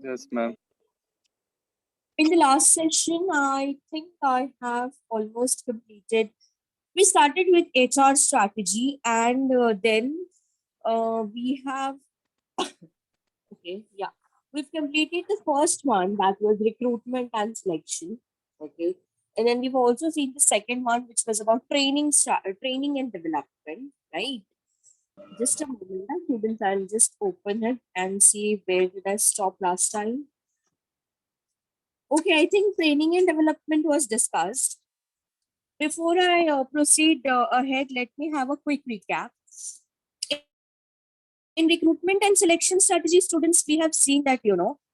Yes, ma'am. In the last session, I think I have almost completed. We started with HR strategy, and then we have, okay, yeah, we've completed the first one, that was recruitment and selection. Okay. And then we've also seen the second one, which was about training and development, right? Just a moment, students. I'll just open it and see where did I stop last time. Okay, I think training and development was discussed. Before I proceed ahead, let me have a quick recap. In recruitment and selection strategy, students, we have seen that,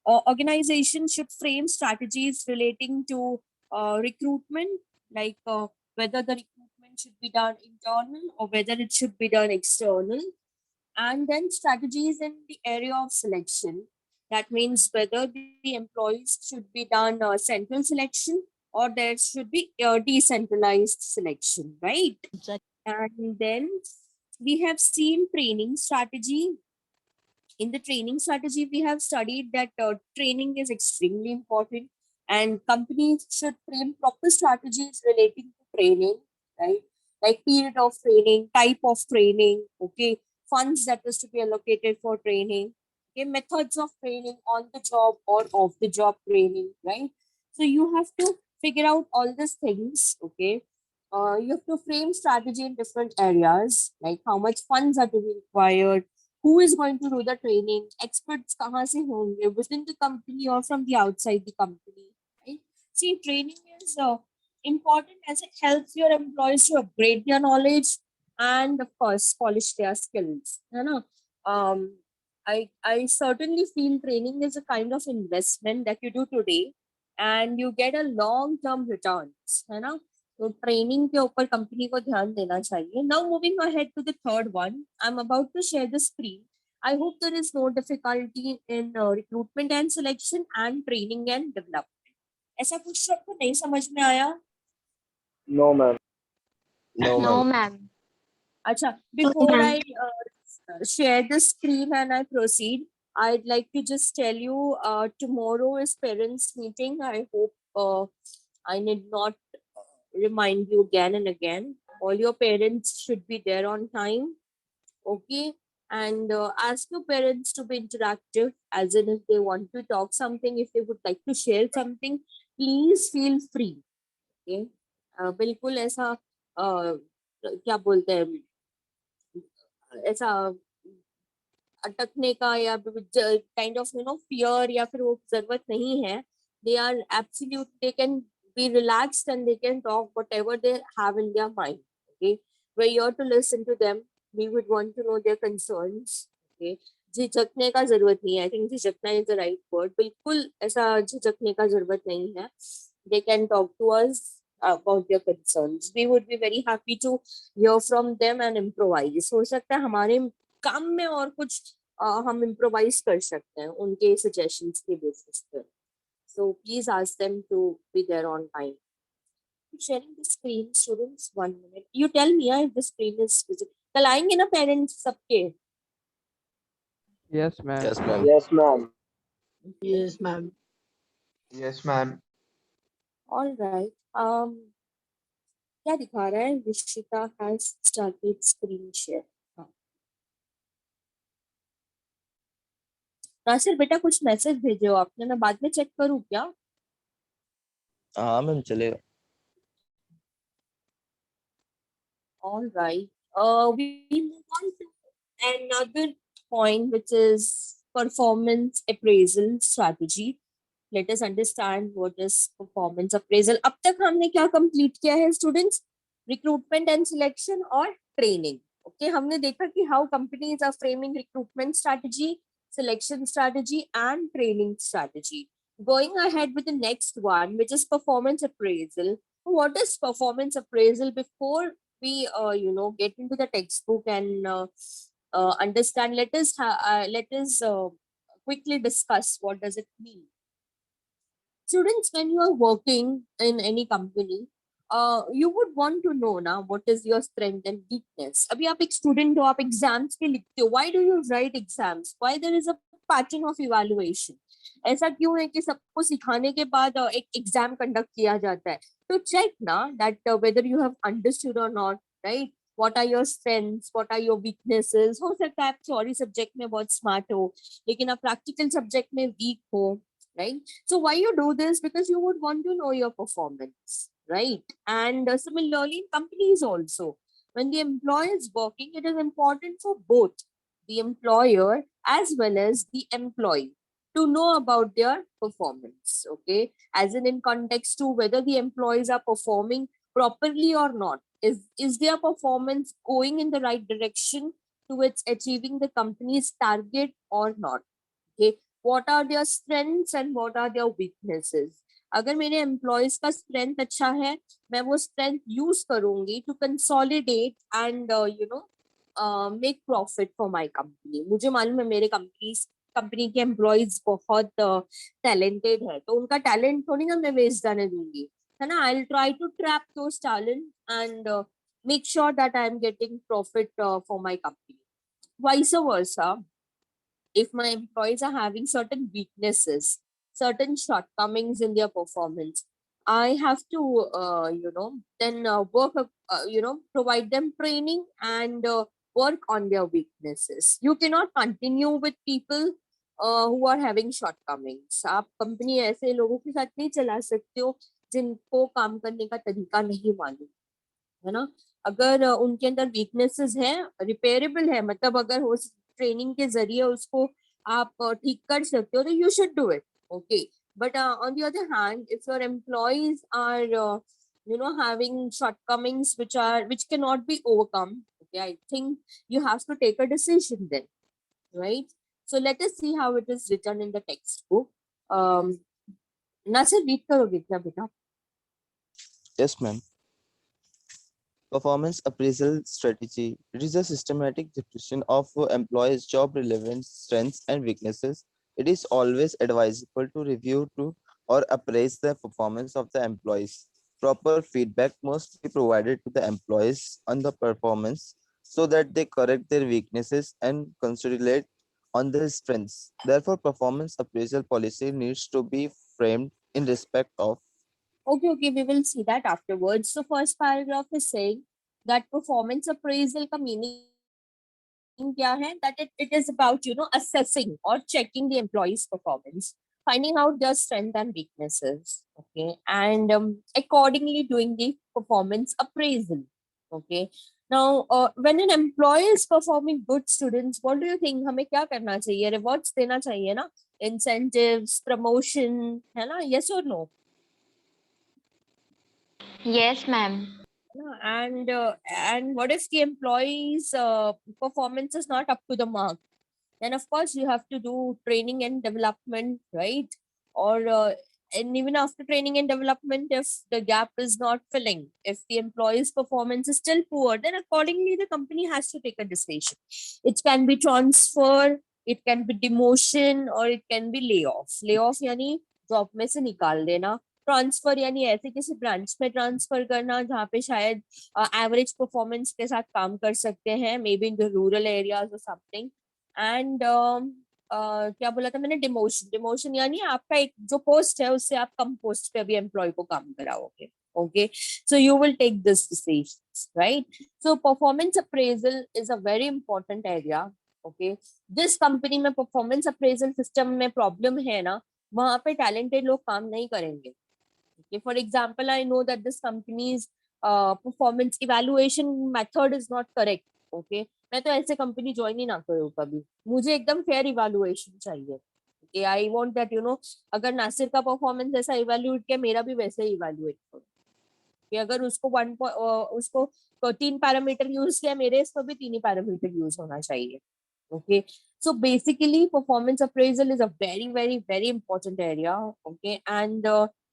organizations should frame strategies relating to recruitment, like whether the recruitment should be done internal or whether it should be done external. And then strategies in the area of selection. That means whether the employees should be done central selection or there should be decentralized selection, right? And then we have seen training strategy. In the training strategy, we have studied that training is extremely important and companies should frame proper strategies relating to training, right? Like period of training, type of training, okay, funds that is to be allocated for training, okay, methods of training, on the job or off the job training, right? So you have to figure out all these things, okay. You have to frame strategy in different areas, like how much funds are to be required, who is going to do the training, experts kahan se honge, within the company or from the outside the company, right? See, training is important as it helps your employees to upgrade their knowledge and of course polish their skills, you know. um I certainly feel training is a kind of investment that you do today and you get a long term returns, है ना. तो training के ऊपर company को ध्यान देना चाहिए. Now moving ahead to the third one, I am about to share the screen. I hope there is no difficulty in recruitment and selection and training and development. ऐसा कुछ आपको नहीं समझ में आया? No, ma'am. No, No, ma'am. ma'am. Acha, before I share the screen and I proceed, I'd like to just tell you tomorrow is parents meeting. I hope I need not remind you again and again. All your parents should be there on time, okay? And ask your parents to be interactive, as in if they want to talk something, if they would like to share something, please feel free, okay? बिल्कुल ऐसा क्या बोलते हैं, ऐसा अटकने का या kind of fear या फिर वो जरूरत नहीं है. They are absolute, they can be relaxed and they can talk whatever they have in their mind, okay. We are here to listen to them. We would want to know their concerns, okay. झिझकने का जरूरत नहीं है. I think झिझकना is the right word. बिल्कुल ऐसा झिझकने का जरूरत नहीं है. They can talk to us about their concerns. We would be very happy to hear from them and improvise. हो सकता है हमारे काम में और कुछ हम इम्प्रोवाइज कर सकते हैं उनके सजेशंस के बेसिस पे. So please ask them to be there on time. Sharing the screen, students, 1 minute. You tell me if the screen is visible. कल आएंगे ना पेरेंट्स सबके? Yes, ma'am. Yes, ma'am. Yes, ma'am. Yes, ma'am. Yes, ma'am. All right. क्या दिखा रहा है? Rishita has started screen share. Nasir बेटा कुछ मैसेज भेजे हो आपने, मैं बाद में चेक करूँ क्या? हाँ मैम चलेगा. All right. We move on to another point, which is performance appraisal strategy. Let us understand what is performance appraisal. अब तक हमने क्या complete किया है students? Recruitment and selection और training. Okay, हमने देखा कि how companies are framing recruitment strategy, selection strategy and training strategy. Going ahead with the next one, which is performance appraisal. What is performance appraisal? Before we get into the textbook and understand, let us quickly discuss what does it mean. Students, when you are working in any company, you would want to know now what is your strength and weakness. अभी आप एक student हो, आप exams के लिखते हो. Why do you write exams? Why there is a pattern of evaluation. ऐसा क्यों है कि सबको सिखाने के बाद एक एग्जाम कंडक्ट किया जाता है to check ना that whether you have understood or not, right? What are your strengths? What are your weaknesses? हो सकता है आप थ्योरी सब्जेक्ट में बहुत स्मार्ट हो लेकिन आप प्रैक्टिकल सब्जेक्ट में वीक हो, right? So why you do this? Because you would want to know your performance, right? And similarly in companies also, when the employee is working, it is important for both the employer as well as the employee to know about their performance, okay? As in context to whether the employees are performing properly or not. Is their performance going in the right direction towards achieving the company's target or not? Okay, what are their strengths and what are their weaknesses? अगर मेरे employees का strength अच्छा है, मैं वो strength use करूंगी to consolidate and make profit for my company. मुझे मालूम है मेरे कंपनी के एम्प्लॉयज बहुत टैलेंटेड है, तो उनका टैलेंट थोड़ी ना मैं वेस्ट जाने दूंगी, है ना. I will try to trap those talent and make sure that I am getting profit for my company. Vice versa, if my employees are having certain weaknesses, certain shortcomings in their performance, I have to, then provide them training and work on their weaknesses. You cannot continue with people who are having shortcomings. आप company ऐसे लोगों के साथ नहीं चला सकते हो जिनको काम करने का तरीका नहीं मालूम, है ना. अगर उनके अंदर वीकनेसेस है, रिपेयरेबल है, मतलब अगर हो ट्रेनिंग के जरिए उसको आप ठीक कर सकते हो, तो you should do it, okay. But on the other hand, if your employees are having shortcomings which cannot be overcome, okay, I think you have to take a decision then, right? So let us see how it is written in the textbook. Nasir, read karoge kya beta? Yes, ma'am. Performance appraisal strategy. It is a systematic description of employees' job relevance, strengths, and weaknesses. It is always advisable to review or appraise the performance of the employees. Proper feedback must be provided to the employees on the performance so that they correct their weaknesses and consolidate on their strengths. Therefore, performance appraisal policy needs to be framed in respect of. Okay, we will see that afterwards. So first paragraph is saying that performance appraisal का meaning क्या है? That it is about, assessing or checking the employee's performance, finding out their strengths and weaknesses, okay, and accordingly doing the performance appraisal, okay. Now, when an employee is performing good, students, what do you think? हमें क्या करना चाहिए? Rewards देना चाहिए ना? Incentives, promotion, है ना? Yes or no? Yes, ma'am. And what if the employee's performance is not up to the mark? Then of course you have to do training and development, right? Or and even after training and development, if the gap is not filling, if the employee's performance is still poor, then accordingly the company has to take a decision. It can be transfer, it can be demotion, or it can be layoff. Layoff यानी job में से निकाल देना. Transfer यानी ऐसे किसी branch में transfer करना जहाँ पे शायद एवरेज परफॉर्मेंस के साथ काम कर सकते हैं, may be in the rural areas और समथिंग. एंड क्या बोला था मैंने? डिमोशन यानी आपका एक जो पोस्ट है उससे आप कम पोस्ट पे अभी एम्प्लॉय को काम कराओगे, okay. So you will take this decisions, right? So performance appraisal is a very important area, okay. जिस कंपनी में परफॉर्मेंस अप्रेजल सिस्टम में प्रॉब्लम है ना, वहां पे टैलेंटेड लोग काम नहीं करेंगे. Okay, for example, I know that this company's performance evaluation method is not correct. Okay, मैं तो ऐसे कंपनी ज्वाइन ही ना करूँ कभी. मुझे एकदम फेयर इवैल्यूएशन चाहिए. Okay, I want that, अगर नासिर का परफॉर्मेंस ऐसा इवैल्यूएट किया, मेरा भी वैसे ही इवैल्यूएट करो. कि अगर उसको 3 पैरामीटर यूज किया, मेरे इस पर भी 3 ही पैरामीटर यूज होना चाहिए. Okay, so basically performance appraisal is a very very very important area, okay. And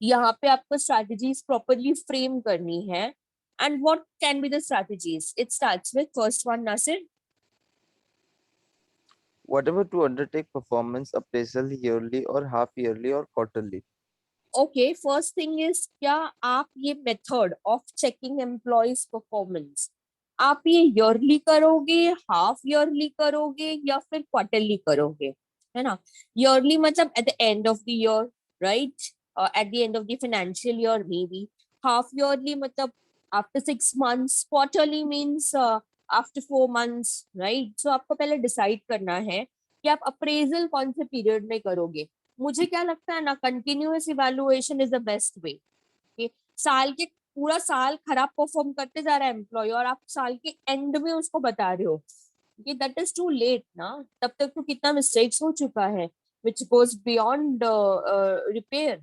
यहाँ पे आपको strategies properly frame करनी है. And what can be the strategies? It starts with first one, Nasir. Whatever to undertake performance appraisal yearly or half yearly or quarterly. Okay, first thing is क्या आप ये method of checking employees performance आप ये yearly करोगे, half yearly करोगे या फिर quarterly करोगे? है ना. Yearly मतलब at the end of the year, right? At the end of the financial year maybe. Half yearly मतलब after 6 months. Quarterly means after 4 months, right? So आपको पहले decide करना है कि आप appraisal कौन से period में करोगे. मुझे क्या लगता है ना, continuous evaluation is the best way. Okay? साल के पूरा साल खराब परफॉर्म करते जा रहा है एम्प्लॉय और आप साल के एंड में उसको बता रहे हो कि दैट इज टू लेट ना. तब तक तो कितना मिस्टेक्स हो चुका है which goes beyond repair,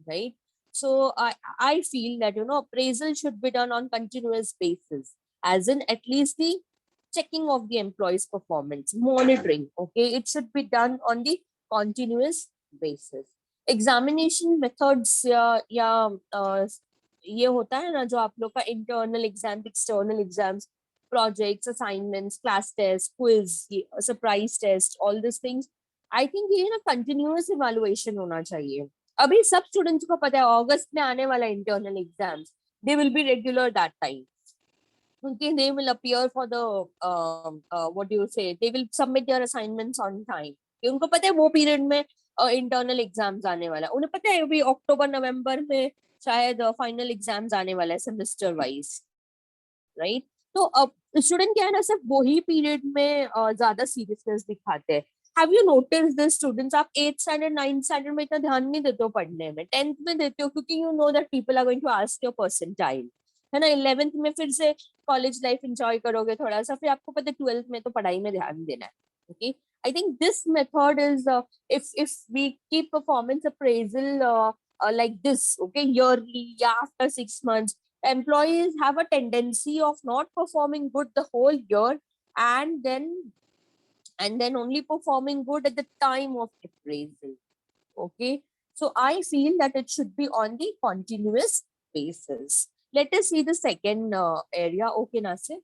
right? So I feel that appraisal should be done on continuous basis, as in at least the checking of the employee's performance, monitoring. Okay, it should be done on the continuous basis. Examination methods या ये होता है ना जो आप लोग का internal exam, external exams, projects, assignments, class test, quiz, surprise test, all these things. I think ये ना continuous evaluation होना चाहिए. अभी सब स्टूडेंट्स को पता है अगस्त में आने वाला internal exams, they will be regular that time. Okay, they will appear for the what do you say? They will submit their assignments on time. उनको पता है वो पीरियड में इंटरनल एग्जाम्स आने वाला है. उन्हें पता है अभी अक्टूबर नवंबर में शायद फाइनल एग्जाम्स आने वाला है सेमेस्टर वाइज, राइट? तो अब स्टूडेंट क्या है ना, सिर्फ वही पीरियड में ज्यादा सीरियसनेस दिखाते हैं. Have you notice this students? आप 8th स्टैंडर्ड 9th स्टैंडर्ड में इतना ध्यान नहीं देते हो पढ़ने में, 10th में देते हो क्योंकि you know that people are going to ask your percentile, है ना. 11th में फिर से कॉलेज लाइफ एंजॉय करोगे थोड़ा सा, फिर आपको पता है 12th में तो पढ़ाई में ध्यान देना है. Okay, I think this method is if we keep performance appraisal like this, okay, yearly, yeah, after 6 months, employees have a tendency of not performing good the whole year and then only performing good at the time of appraisal. Okay, so I feel that it should be on the continuous basis. Let us see the second area. Okay, Nasir?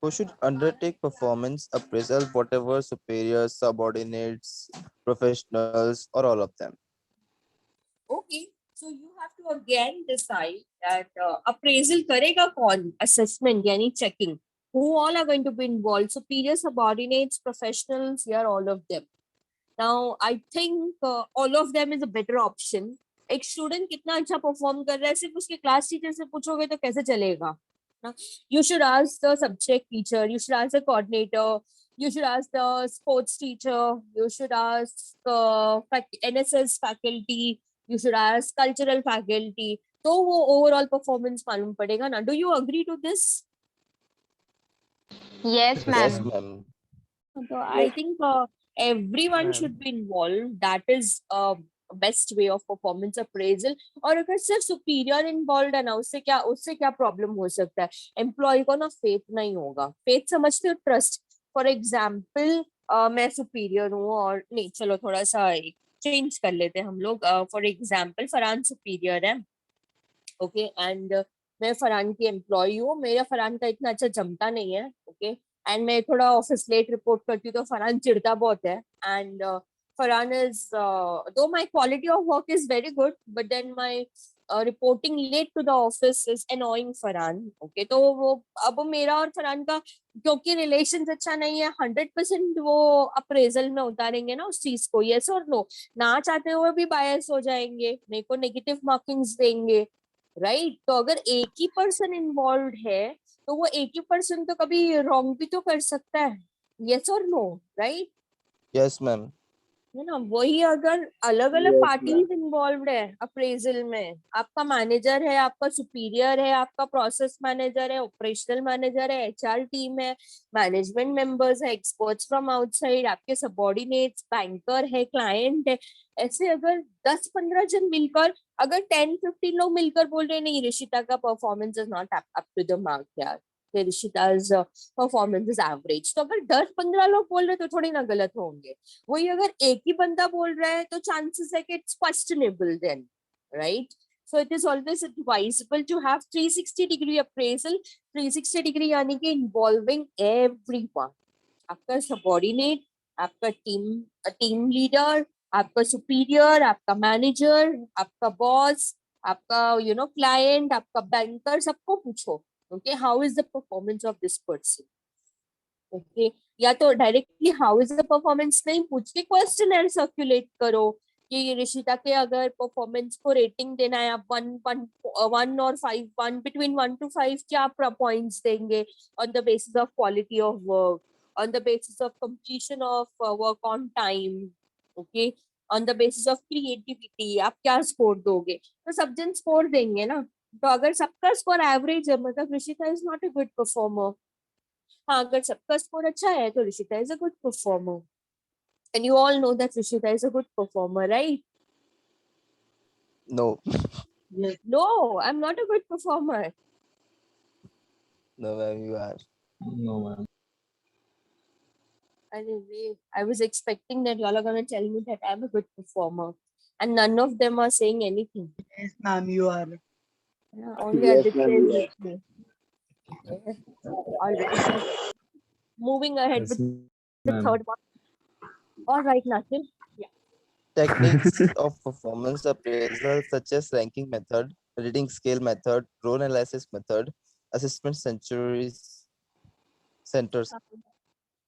Who should undertake performance appraisal, whatever superiors, subordinates, professionals, or all of them? Okay, so you have to again decide that appraisal करेगा कौन, assessment यानी checking, who all are going to be involved, superior, subordinates, professionals, here all of them. Now I think all of them is a better option. एक student कितना अच्छा perform कर रहा है सिर्फ उसके क्लास टीचर से पूछोगे तो कैसे चलेगा ना. You should ask the subject teacher, you should ask the coordinator, you should ask the sports teacher, you should ask NSS faculty, you should ask cultural faculty. तो वो ओवरऑल परफॉर्मेंस मालूम पड़ेगा ना. Do you agree to this? Yes, Yes, ma'am. ma'am. So I think everyone Ma'am. should be involved. That is best way of performance appraisal. और अगर सिर्फ superior involve है ना, उससे क्या प्रॉब्लम हो सकता है? एम्प्लॉय को ना फेथ नहीं होगा. फेथ समझते हो? ट्रस्ट. फॉर एग्जाम्पल मैं सुपीरियर हूँ और नहीं, चलो थोड़ा सा चेंज कर लेते हैं हम लोग. फॉर एग्जाम्पल फरहान सुपीरियर है, ओके, एंड मैं फरहान की एम्प्लॉय हूँ. मेरा फरहान का इतना अच्छा जमता नहीं है, ओके, एंड मैं थोड़ा ऑफिस लेट रिपोर्ट करती हूँ तो फरहान चिढ़ता बहुत है. And Farhan is though my quality of work is very good but then my reporting late to the office is annoying Farhan. Okay, तो वो अब मेरा और फरहान का क्योंकि रिलेशन अच्छा नहीं है, 100% वो अप्रेजल में उतारेंगे ना उस चीज को, यस और नो. ना चाहते हुए भी बायस हो जाएंगे, मेरे को नेगेटिव मार्किंग्स देंगे, राइट? तो अगर एक ही पर्सन इन्वॉल्व है तो वो एक ही पर्सन तो कभी रॉन्ग भी तो कर सकता है, यस और नो, राइट? Yes, ma'am. है ना. वही अगर अलग अलग Yes, पार्टीज इन्वॉल्व है अप्रेजल में, आपका मैनेजर है, आपका सुपीरियर है, आपका प्रोसेस मैनेजर है, ऑपरेशनल मैनेजर है, एचआर टीम है, मैनेजमेंट मेंबर्स है, एक्सपर्ट्स फ्रॉम आउटसाइड, आपके सबऑर्डिनेट्स, बैंकर है, क्लाइंट है, ऐसे अगर 10-15 जन मिलकर, अगर 10-15 लोग मिलकर बोल रहे हैं नहीं ऋषिता का performance is not up to the mark यार, ऋषिता's परफॉर्मेंस इज एवरेज, तो अगर 10-15 लोग बोल रहे तो थोड़ी ना गलत होंगे. वही अगर एक ही बंदा बोल रहा है तो चांसेस है कि it's questionable then, right? So it is always advisable to have 360-degree appraisal. 360-degree यानी कि इन्वॉल्विंग एवरीवन, आपका सबऑर्डिनेट, आपका टीम लीडर, आपका सुपीरियर, आपका मैनेजर, आपका बॉस, आपका क्लाइंट, आपका बैंकर, सबको पूछो, okay, how is the performance of this person? Okay, या तो directly how is the performance नहीं पूछ के क्वेश्चनर सर्कुलेट करो कि ये ऋषिता के अगर परफॉर्मेंस को रेटिंग देना है आप 1 और 5 1 बिटवीन 1 to 5 क्या पॉइंट्स देंगे on the basis of quality of work on the basis of completion of work on time okay on the basis of creativity आप क्या स्कोर दोगे तो सब जन स्कोर देंगे ना तो अगर सबका स्कोर एवरेज है मतलब Rishita is not a good performer हाँ अगर सबका स्कोर अच्छा है तो Rishita is a good performer and you all know that Rishita is a good performer right No. Yes. No, I'm not a good performer. No, ma'am, you are. No, ma'am. I was expecting that y'all are gonna tell me that I'm a good performer, and none of them are saying anything. Yes, ma'am, you are. Yeah, only Yes, Aditya ma'am, is you with me. Yes. All right. Moving ahead Yes, with the ma'am. third one. All right, Nasil. Techniques of performance appraisal such as ranking method, rating scale method, role analysis method, assessment centers.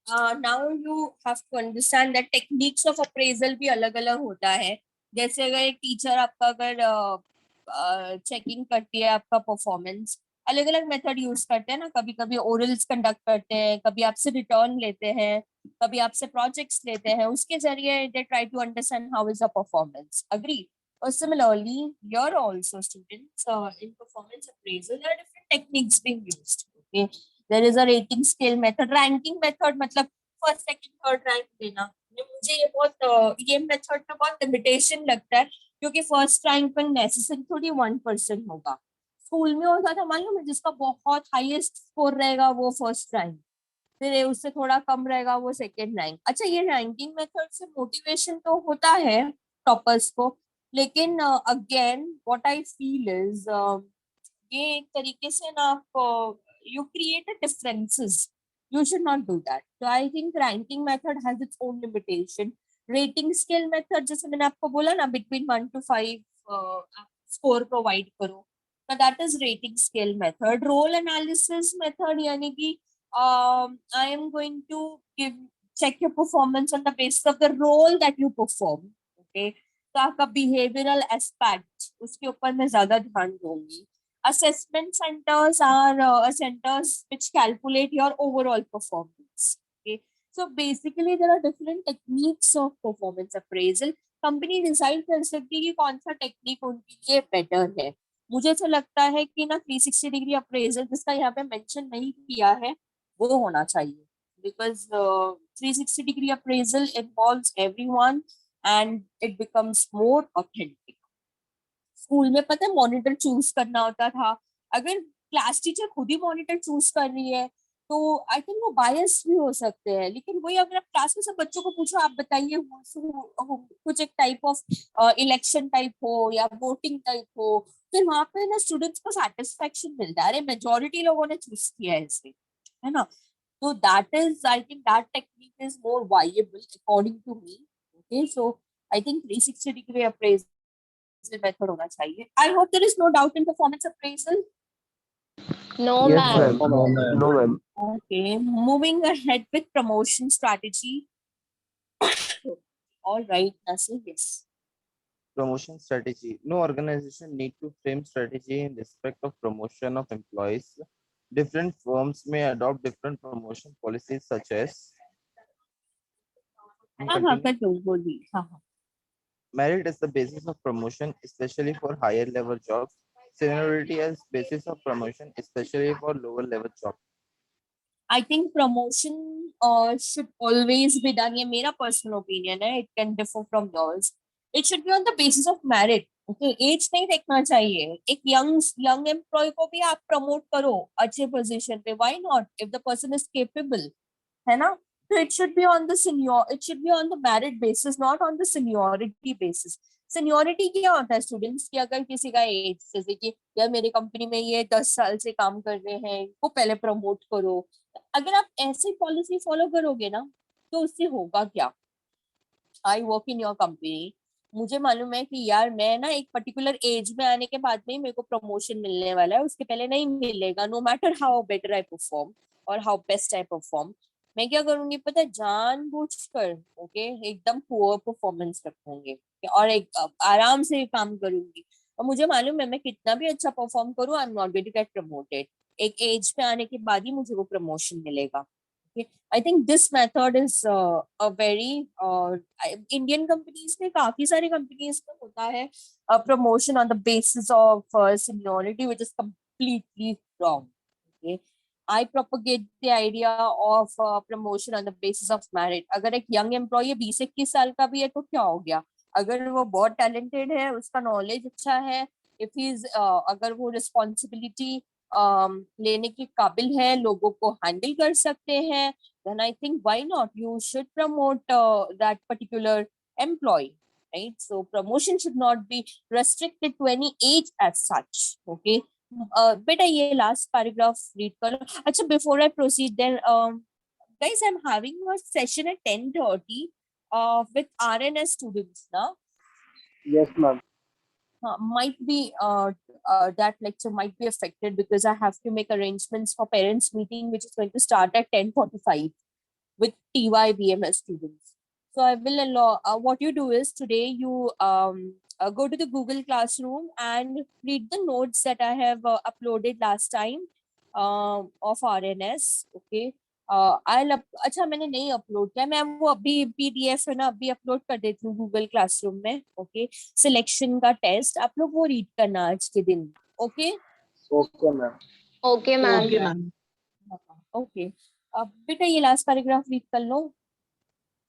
Now you have to understand that techniques of appraisal भी अलग अलग होता है जैसे अगर एक teacher आपका अगर चेकिंग करती है आपका परफॉर्मेंस अलग अलग मेथड यूज करते हैं ना कभी कभी ओरल्स कंडक्ट करते हैं कभी आपसे रिटर्न लेते हैं कभी आपसे प्रोजेक्ट्स लेते हैं उसके जरिए they try to understand how is a performance agree और similarly you're also students in performance appraisal there are different techniques being used okay there is a rating scale method ranking method मतलब first second third rank देना मुझे ये बहुत ये method में बहुत limitation लगता है क्योंकि फर्स्ट रैंक पर नेसेसरी थोड़ी 1% होगा स्कूल में होता था मालूम है जिसका बहुत हाईएस्ट स्कोर रहेगा वो फर्स्ट रैंक फिर उससे थोड़ा कम रहेगा वो सेकंड रैंक अच्छा ये रैंकिंग मेथड से मोटिवेशन तो होता है टॉपर्स को लेकिन again what I feel is ये एक तरीके से ना आप you create a differences you should not do that so I think ranking method has its own limitation rating scale method जैसे मैंने आपको बोला ना between 1 to 5 स्कोर प्रोवाइड करो so that is rating scale method role analysis method यानी कि I am going to give check your performance on the basis of the role that you perform okay तो आपका behavioral aspect उसके ऊपर मैं ज्यादा ध्यान दूंगी assessment centers are centers which calculate your overall performance okay so basically there are different techniques of performance appraisal company decide कर सकती है कि कौन सा टेक्निक उनके लिए बेटर है मुझे ऐसा लगता है कि ना 360 डिग्री अप्रेजल जिसका यहाँ पे मेंशन नहीं किया है वो होना चाहिए because 360 degree appraisal involves everyone and it becomes more authentic school में पता है मॉनिटर चूज करना होता था अगर क्लास टीचर खुद ही मॉनिटर चूज कर रही है तो आई थिंक वो बायस भी हो सकते हैं लेकिन वही अगर आप क्लास में सब बच्चों को पूछो आप बताइए कुछ एक टाइप ऑफ इलेक्शन टाइप हो या वोटिंग टाइप हो फिर वहां पे ना स्टूडेंट्स को सेटिस्फेक्शन मिलता है अरे मेजोरिटी लोगों ने चूज किया है इसे है ना तो that is I think that technique is more viable according to me okay so I think 360 degree appraisal method होना चाहिए I hope there is no doubt in performance appraisal No, Yes, ma'am. ma'am. No, ma'am. No, ma'am. okay moving ahead with promotion strategy all right Nasil yes Promotion strategy. No organization need to frame strategy in respect of promotion of employees. Different firms may adopt different promotion policies such as हाँ हाँ कर दो बोलिए हाँ हाँ merit is the basis of promotion, especially for higher level jobs. Seniority as basis of promotion, especially for lower level jobs. I think promotion should always be done. ये मेरा personal opinion है. It can differ from yours. It should be on the basis of merit. Okay, age नहीं देखना चाहिए. एक young employee को भी आप promote करो अच्छे position पे. Why not? If the person is capable, है ना? So it should be on the it should be on the merit basis, not on the seniority basis. Seniority क्या होता है स्टूडेंट्स की अगर किसी का एज जैसे कि यार मेरी कंपनी में ये 10 साल से काम कर रहे हैं इनको पहले प्रमोट करो अगर आप ऐसी पॉलिसी फॉलो करोगे ना तो उससे होगा क्या I work in your company मुझे मालूम है कि यार मैं ना एक पर्टिकुलर एज में आने के बाद में मेरे को प्रमोशन मिलने वाला है उसके पहले नहीं मिलेगा no matter how better I perform और हाउ बेस्ट आई परफॉर्म मैं क्या करूंगी पता है, जानबूझकर ओके एकदम पुअर परफॉर्मेंस रखूंगी और एक आराम से काम करूंगी। और मुझे मालूम है मैं कितना भी अच्छा परफॉर्म करूँ, I am not going to get promoted. एक एज पे आने के बाद ही मुझे वो प्रमोशन मिलेगा। I think this method is a very, Indian companies में, काफी सारी कंपनीज में होता है promotion on the basis of seniority, which is completely wrong. Okay, I propagate the idea of promotion on the basis of merit. अगर एक young employ 20-21 साल का भी है तो क्या हो गया, अगर वो बहुत टैलेंटेड है, उसका नॉलेज अच्छा है, इफ इज अगर वो रिस्पॉन्सिबिलिटी लेने के काबिल है, लोगों को हैंडल कर सकते हैं, then I think why not? You should promote that particular employee, right? So promotion should not be restricted to any age as such. Okay. बेटा ये लास्ट पैराग्राफ रीड करो। अच्छा, before I proceed then guys, I'm having a session at 10:30 with RNS students now. Yes, ma'am. Might be that lecture might be affected because I have to make arrangements for parents meeting, which is going to start at 10:45 with TYBMS students. So I will allow, what you do is today you go to the Google Classroom and read the notes that I have uploaded last time of RNS. Okay. अच्छा मैंने नहीं upload किया, मैं वो अभी PDF है ना, अभी अपलोड कर देती हूँ गूगल क्लासरूम में। ओके, सिलेक्शन का टेस्ट आप लोग वो रीड करना आज के दिन। Okay Okay, ma'am. Okay, ma'am. Okay, ma'am. Okay, अब बेटा ये लास्ट पैराग्राफ रीड कर लो।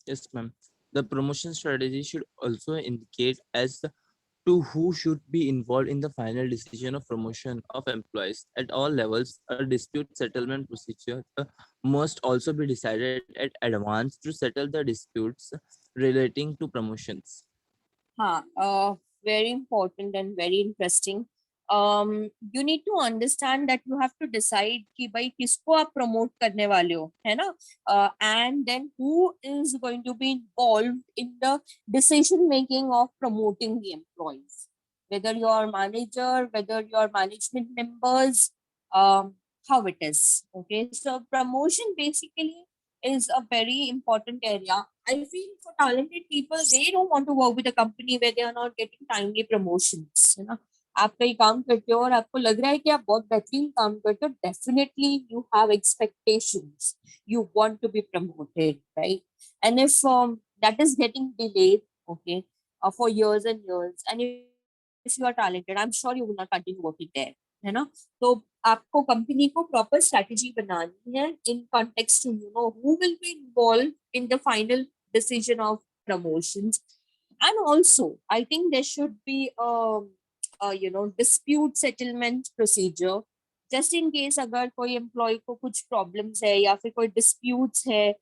Yes, ma'am. The promotion strategy should also indicate as to who should be involved in the final decision of promotion of employees at all levels. A dispute settlement procedure must also be decided at advance to settle the disputes relating to promotions. हाँ, very important and very interesting. You need to understand that you have to decide कि भाई किसको आप promote करने वाले हो, है ना? And then who is going to be involved in the decision making of promoting the employees, whether your manager, whether your management members, how it is. Okay, so promotion basically is a very important area. I feel for talented people, they don't want to work with a company where they are not getting timely promotions. है ना? आप कहीं काम करते हो और आपको लग रहा है कि आप बहुत बेहतरीन काम करते हो, definitely you have expectations, you want to be promoted, right? And if that is getting delayed, okay, for years and years, and if you are talented, I'm sure you will not continue working there, है ना? तो आपको company को proper strategy बनानी है in context to you know who will be involve in the final decision of promotions. And also I think there should be dispute settlement procedure, just in case अगर कोई employ को कुछ problems है या फिर कोई डिस्प्यूट्स है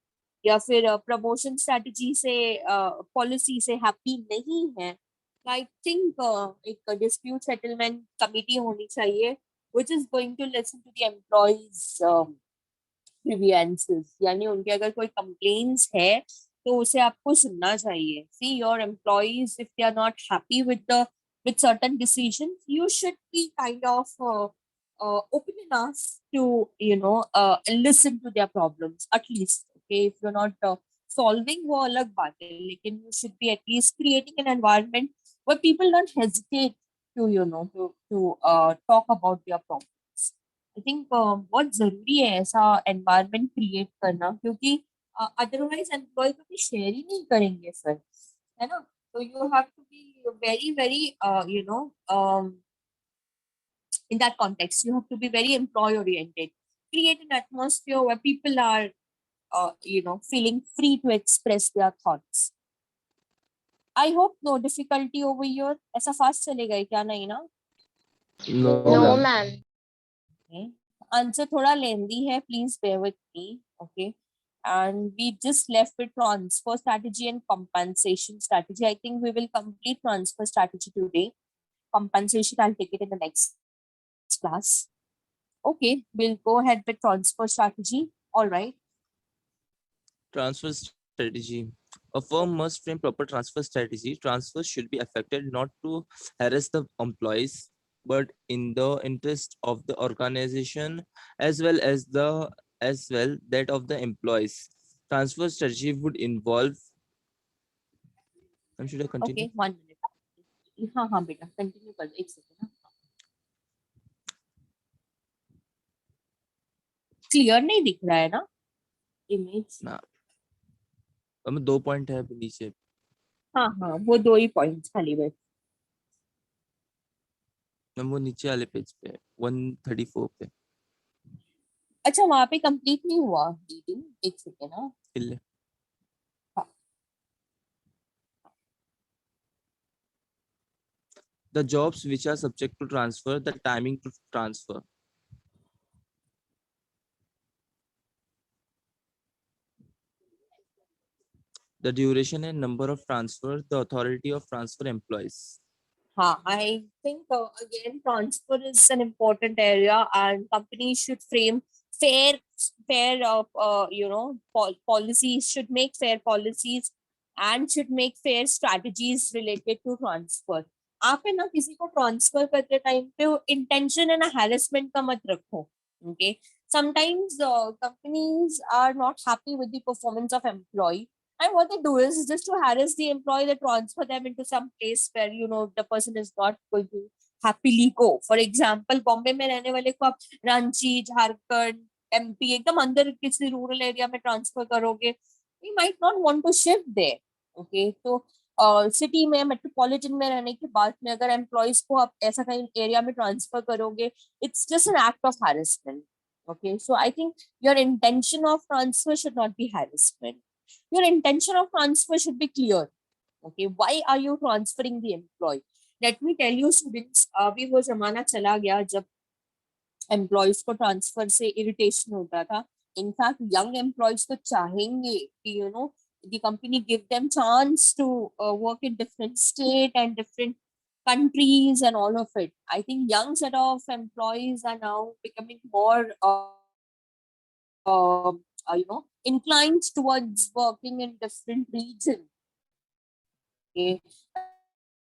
या फिर प्रमोशन स्ट्रेटजी से पॉलिसी से हैप्पी नहीं है, आई थिंक एक डिस्प्यूट सेटलमेंट कमिटी होनी चाहिए which is going to listen to the employees grievances, यानी उनके अगर कोई complaints है तो उसे आपको सुनना चाहिए। See, your employees, if they are not happy with certain decisions, you should be kind of open enough to listen to their problems at least. Okay, if you're not solving वो अलग बात है, लेकिन you should be at least creating an environment where people don't hesitate to talk about their problems. I think बहुत जरूरी है ऐसा environment create करना, क्योंकि अदरवाइज एम्प्लॉय कभी शेयर ही नहीं करेंगे फिर, है ना? तो you have to be very very in that context you have to be very employee oriented, create an atmosphere where people are feeling free to express their thoughts. I hope no difficulty over here. ऐसा fast चलेगा क्या? नहीं ना? No, No, ma'am. ma'am. Okay. Answer थोड़ा lengthy है, please bear with me. Okay. And we just left with transfer strategy and compensation strategy. I think we will complete transfer strategy today. Compensation, I'll take it in the next class. Okay, we'll go ahead with transfer strategy. All right. Transfer strategy. A firm must frame proper transfer strategy. Transfers should be effected not to harass the employees, but in the interest of the organization as well as the as well that of the employees. Transfer strategy would involve. Should I continue? Okay, 1 minute. हाँ बेटा continue कर दो, एक second. Clear नहीं दिख रहा है ना इमेज? ना, अब 2 पॉइंट है अभी नीचे. हाँ हाँ, वो 2 ही पॉइंट्स खाली बस. वो नीचे वाले पेज पे 134 पे. अच्छा, वहां पे कंप्लीट नहीं हुआ रीडिंग, एक सेकेंड. हाँ इल्ले. The jobs which are subject to transfer, the timing to transfer. The duration and number of transfer, the authority of transfer employees. I think again transfer is an important area, and companies should frame fair, policies, should make fair policies and should make fair strategies related to transfer. आप है ना किसी को transfer करते time पे intention है ना harassment का मत रखो. Okay, sometimes companies are not happy with the performance of employee. And what they do is just to harass the employee, they transfer them into some place where the person is not going to happily go. For example, Bombay में रहने वाले को आप Ranchi, Jharkhand, MP एकदम अंदर किसी rural area में transfer करोगे, he might not want to shift there. Okay, तो सिटी में मेट्रोपॉलिटन में रहने के बाद में अगर एम्प्लॉयज को आप ऐसा कहीं एरिया में ट्रांसफर करोगे, it's just an act of harassment. Okay, so I think your intention of transfer should not be harassment. Your intention of transfer should be clear. Okay, why are you transferring the employee? Let me tell you students, अभी वो जमाना चला गया जब employees को transfer से irritation होता था. इनफैक्ट यंग एम्प्लॉयज तो चाहेंगे कि the company give them chance to work in different state and different countries and all of it. I think young set of employees are now becoming more inclined towards working in different regions. Okay,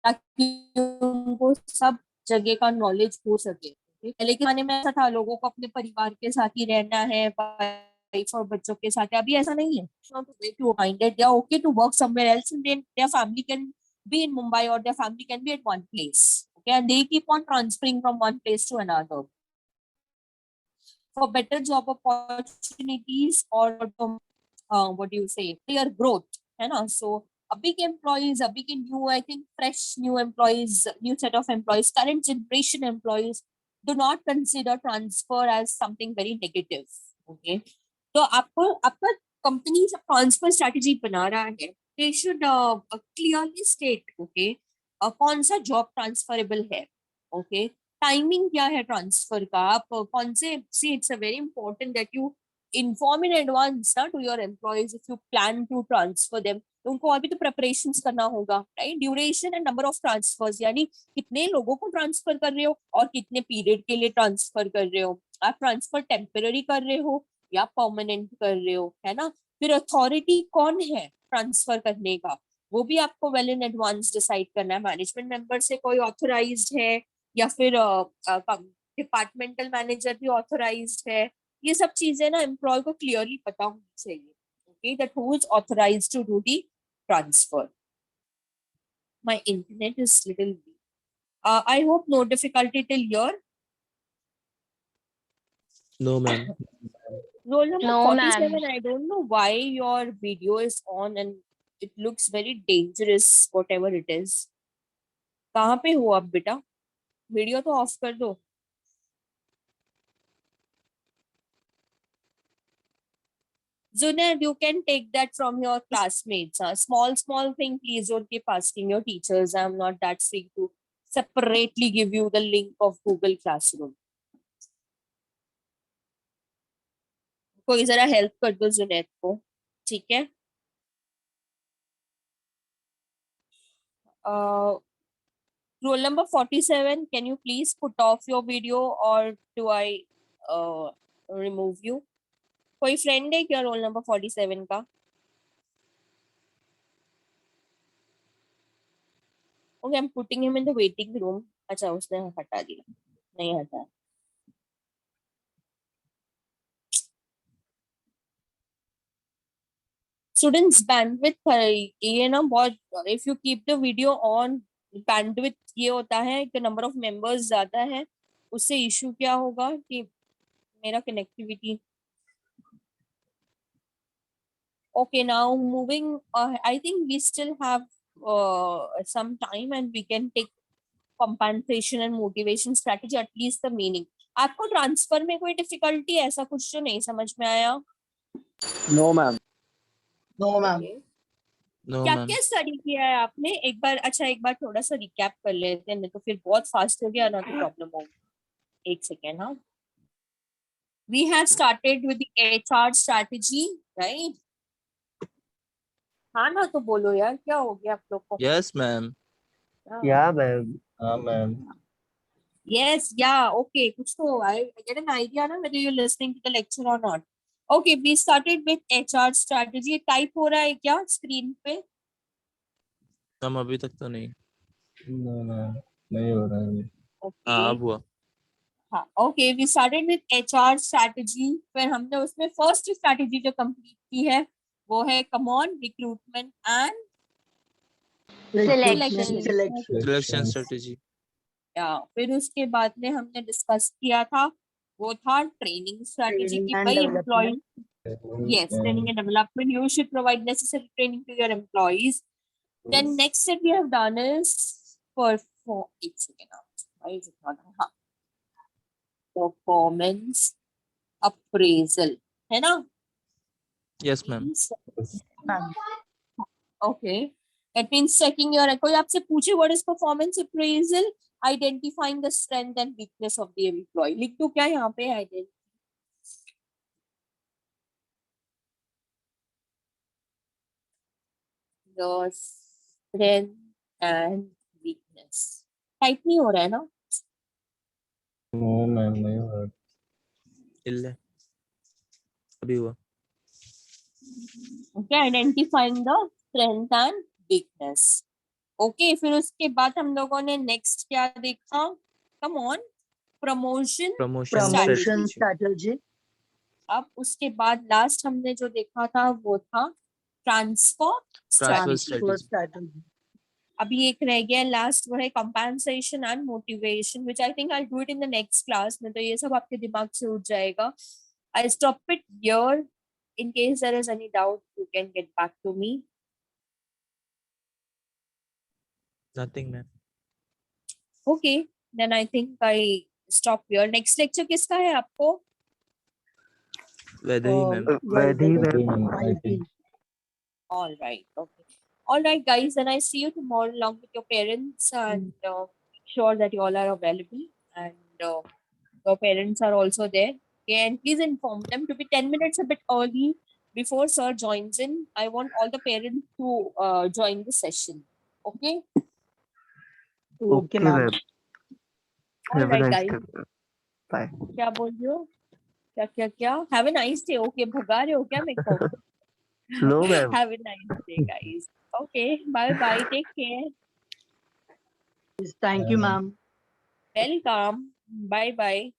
ताकि उनको सब जगह का knowledge हो सके. पहले के जमाने में ऐसा था, लोगों को अपने परिवार के साथ ही रहना है, वाइफ और बच्चों के साथ. अभी ऐसा नहीं है. They are okay to work somewhere else, and then their family can be in Mumbai or their family can be at one place. Okay, and they keep on transferring from one place to another for better job opportunities or what do you say, clear growth, है ना? So a big employees, a big new, I think fresh new employees, new set of employees, current generation employees do not consider transfer as something very negative. Okay, तो आपको आपका company जब transfer strategy बना रहा है, they should clearly state, okay, कौन सा job transferable है. ओके, टाइमिंग क्या है ट्रांसफर का, आप कौन से, see it's a very important that you inform in advance ना to your employees if you plan to transfer them. तो उनको अभी तो प्रिपरेशंस करना होगा, right? Duration and number of transfers, यानी कितने लोगों को ट्रांसफर कर रहे हो और कितने पीरियड के लिए ट्रांसफर कर रहे हो. आप ट्रांसफर टेम्पररी कर रहे हो या परमानेंट कर रहे हो, है ना? फिर अथॉरिटी कौन है ट्रांसफर करने का, वो भी आपको वेल इन एडवांस डिसाइड करना है. मैनेजमेंट मेंबर से कोई ऑथराइज्ड है या फिर डिपार्टमेंटल मैनेजर भी ऑथराइज्ड है. ये सब चीजें ना एम्प्लॉय को क्लियरली पता होनी चाहिए. Okay, that who is authorized to do the transfer. My internet is little weak. I hope no difficulty till here. No, ma'am. Roll number No, 47, ma'am. I don't know why your video is on and it looks very dangerous, whatever it is. कहाँ पे हो आप बेटा? Video तो of कर दो. Junaid, you can take that from your classmates. Small thing, please don't keep asking your teachers. I'm not that free to separately give you the link of Google Classroom. कोई जरा help कर दो जुनैद को, ठीक है? Roll number 47, can you please put off your video or do I remove you? कोई friend है क्या रोल नंबर 47 का? Okay, I'm putting him in the waiting room. अच्छा, उसने हटा दिया, नहीं हटा. स्टूडेंट्स बैंडविड्थ ये ना बहुत, if you keep the video on, bandwidth ये होता है कि नंबर ऑफ मेंबर्स ज्यादा है, उससे इशू क्या होगा कि मेरा connectivity. Okay, now moving, I think we still have some time and we can take compensation and motivation strategy, at least the meaning. आपको ट्रांसफर में कोई डिफिकल्टी ऐसा कुछ तो नहीं समझ में आया? No, ma'am. No, ma'am. Okay. No, क्या ma'am. क्या स्टडी किया है आपने? एक बार, अच्छा एक बार थोड़ा सा रिकैप कर लेते हैं, नहीं तो फिर बहुत फास्ट हो गया ना तो प्रॉब्लम होगी. एक सेकेंड. हाँ, we have started with the HR strategy, right? हाँ ना, तो बोलो यार, क्या हो गया आप लोग को? Yes, ma'am. हाँ. Yeah, ma'am. Ma'am. Yes, yeah, okay. कुछ तो I get an idea ना whether you're listening to the lecture or not. Okay, we started with HR strategy. Type हो रहा है क्या स्क्रीन पे? हम अभी तक तो नहीं. No, ma'am. नहीं हो रहा है. Okay. हाँ, अब हुआ. हाँ, okay. We started with HR strategy. फिर हमने उसमें फर्स्ट स्ट्रैटेजी जो कंप्लीट की है वो है come on recruitment and Selection. Selection strategy. फिर उसके बाद में हमने डिस्कस किया था वो था ट्रेनिंग स्ट्रैटेजी Training की and भाई development. Employ. Yes, training and development. You should provide necessary training to your employees. Then next step we have done is perform. एक second now. Why is it not? हाँ, performance appraisal है ना? Yes, ma'am. Ma'am. Okay. That means checking your. कोई आपसे पूछे what is performance appraisal? Identifying the strength and weakness of the employee. लिख दो क्या यहाँ पे? The strength and weakness. Type नहीं हो रहा है ना? No, ma'am. नहीं हो रहा. इल्ले. अभी हुआ. Okay, identifying the strength and weakness. Okay, फिर उसके बाद हम लोगों ने next क्या देखा? Come on, promotion. Promotion Promotion strategy. strategy. अब उसके बाद लास्ट हमने जो देखा था वो था transfer Transfer strategy. Transfer strategy. strategy. अभी एक रह गया लास्ट, वो है compensation and motivation, which I think I do it in the next class में, तो ये सब आपके दिमाग से उठ जाएगा. I stop it here. In case there is any doubt you can get back to me. Nothing, ma'am. Okay, then I think I stop here. Next lecture किसका है आपको? Whether he, ma'am. Vedhi, Vedhi, ma'am. I IT. think. All right, okay. All right, guys, then I see you tomorrow along with your parents, and make sure that you all are available, and your parents are also there. Okay, and please inform them to be 10 minutes a bit early before sir joins in. I want all the parents to join the session. Okay. Okay, ma'am. All Have a right, nice guys. day. Bye. क्या बोल रहे हो? क्या? Have a nice day. Okay, भगा रहे हो क्या मेरे को? No, ma'am. Have a nice day, guys. Okay, bye. Take care. Thank you, ma'am. Welcome. Bye.